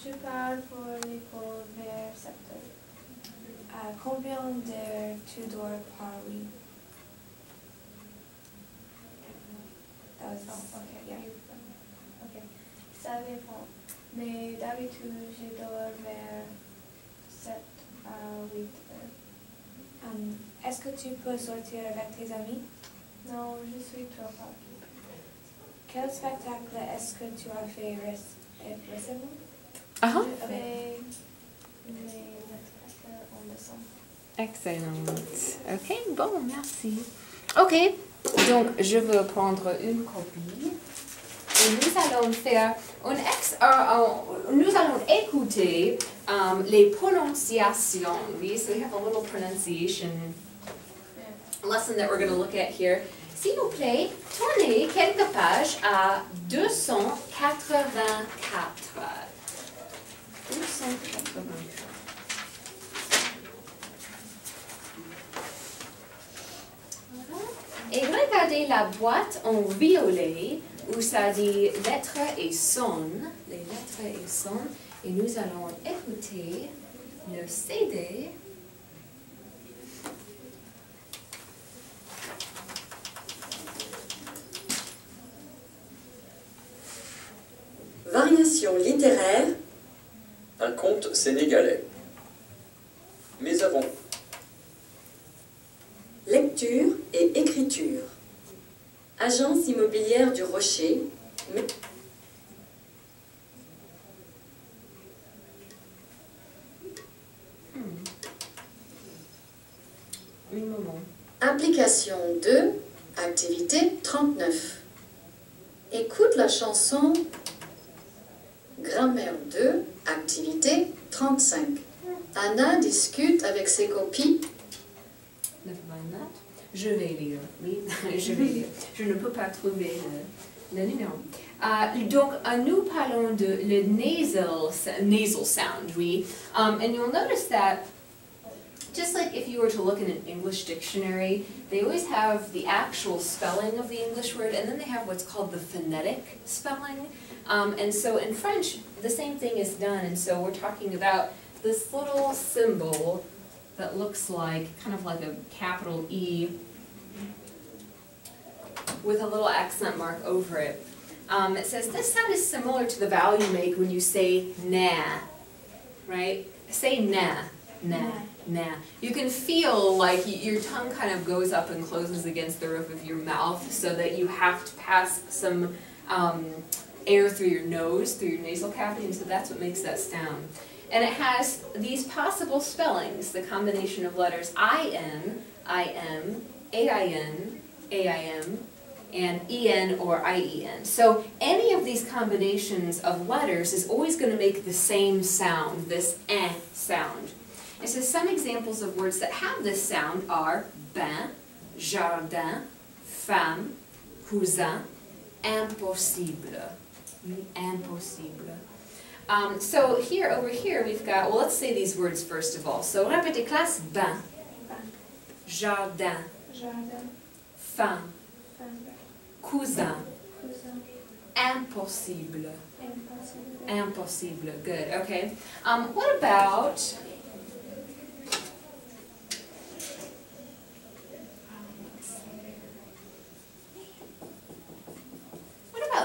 Je parle pour l'école vers septembre. Combien d'heures tu dors par nuit? That was, okay, yeah. Okay. Ça dépend. Mais d'habitude, je dors vers 7 à 8 heures. Est-ce que tu peux sortir avec tes amis? Non, je suis trop occupée. Quel spectacle est-ce que tu as fait récemment? Je fais les spectacles en décembre. Excellent. Ok, bon, merci. Ok, donc je veux prendre une copie. Et nous allons faire nous allons écouter les prononciations. So we have a little pronunciation lesson that we're going to look at here. S'il vous plaît, tournez quelques pages à 284. 284. Voilà. Et regardez la boîte en violet où ça dit lettres et sonnes. Les lettres et sonnes. Et nous allons écouter le CD. Variation littéraire. Un conte sénégalais. Mais avant, Lecture et écriture. Agence immobilière du Rocher. Un moment. Application 2, activité 39. Écoute la chanson Grammaire 2, activité 35. Anna discute avec ses copies. Never mind that. Je vais lire. Oui, je vais lire. Je ne peux pas trouver le numéro. Donc, nous parlons de le nasal sound, oui. And you'll notice that just like if you were to look in an English dictionary, they always have the actual spelling of the English word, and then they have what's called the phonetic spelling. And so in French, the same thing is done, and so we're talking about this little symbol that looks like, kind of like a capital E with a little accent mark over it. It says, this sound is similar to the vowel you make when you say na, right? Say na, na, na. You can feel like your tongue kind of goes up and closes against the roof of your mouth so that you have to pass some air through your nose, through your nasal cavity, and so that's what makes that sound. And it has these possible spellings, the combination of letters I-N, I-M, A-I-N, A-I-M, and E-N or I-E-N. So any of these combinations of letters is always going to make the same sound, this eh sound. And so some examples of words that have this sound are bain, jardin, femme, cousin, impossible. Impossible. So here, over here, we've got, well, let's say these words first of all. So, répétez classe, bain, jardin, femme, cousin, impossible. Impossible, good, okay. What about,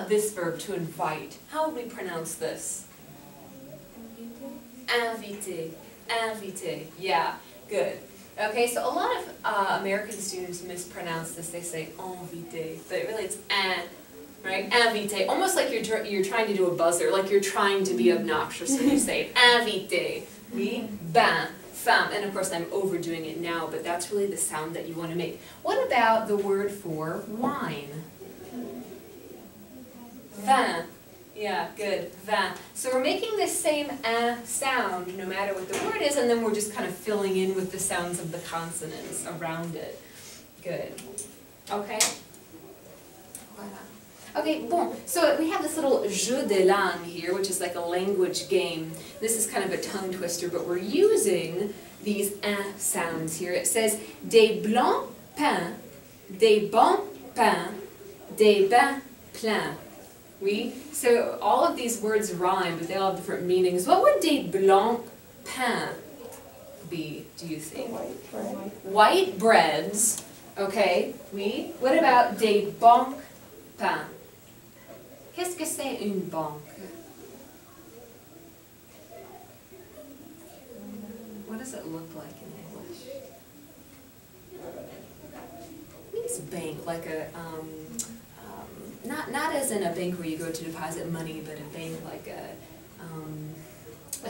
this verb, to invite? How would we pronounce this? Inviter. Inviter. Yeah, good. Okay, so a lot of American students mispronounce this. They say inviter, but really it's right? Inviter. Almost like you're trying to do a buzzer, like you're trying to be obnoxious when you say inviter. Oui, bain, femme. And of course I'm overdoing it now, but that's really the sound that you want to make. What about the word for wine? Vin. Yeah, good. Vin. So we're making this same sound no matter what the word is, and then we're just kind of filling in with the sounds of the consonants around it. Good. Okay? Voilà. Okay, bon. So we have this little jeu de langue here, which is like a language game. This is kind of a tongue twister, but we're using these sounds here. It says, des blancs pains, des bons pains, des bains pleins. Oui. So all of these words rhyme, but they all have different meanings. What would des blancs pains be, do you think? White bread. White breads, okay, oui. What about des banques pains? Qu'est-ce que c'est une banque? What does it look like in English? It means bank, like a, not as in a bank where you go to deposit money, but a bank like a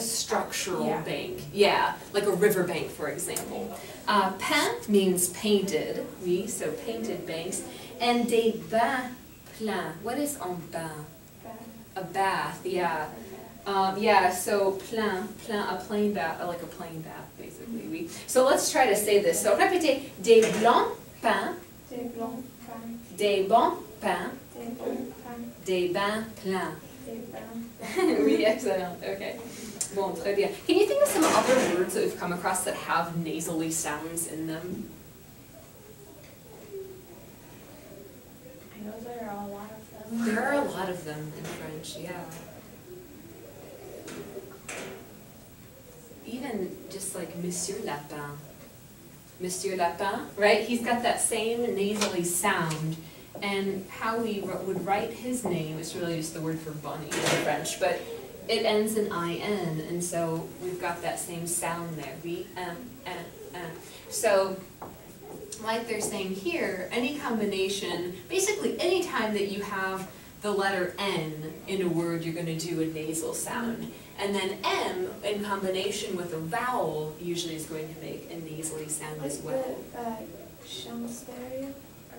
structural Yeah. bank. Yeah, like a river bank, for example. Peint means painted, oui, so painted banks. And des bains pleins. What is un bain? A bath, yeah. Yeah, so plein, a plain bath, like a plain bath, basically. Oui. So let's try to say this. So répétez, des blancs pains, Des blancs pains. des bons pains, Des bons pains. des bains pleins. Des bains. Oui, excellent. Okay. Bon, très bien. Can you think of some other words that we've come across that have nasally sounds in them? I know there are a lot of them. There are a lot of them in French, yeah. Even just like Monsieur Lapin. Monsieur Lapin, right? He's got that same nasally sound. And how we would write his name is really just the word for bunny in French, but it ends in IN, and so we've got that same sound there. We, So, like they're saying here, any combination, basically any time that you have the letter N in a word, you're going to do a nasal sound. And then M, in combination with a vowel, usually is going to make a nasally sound as well. Chien stereo?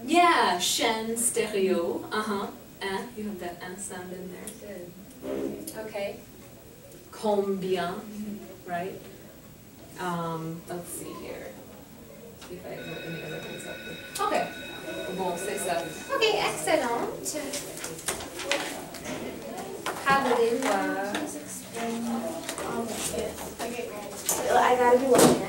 Yeah, Shen, stereo, you have that N sound in there. Good. Okay. Combien, right? Let's see here. See if I have any other ones up here. Okay. Bon, c'est ça. Okay, excellent. How would it Just explain all of it. Okay, so I gotta be looking at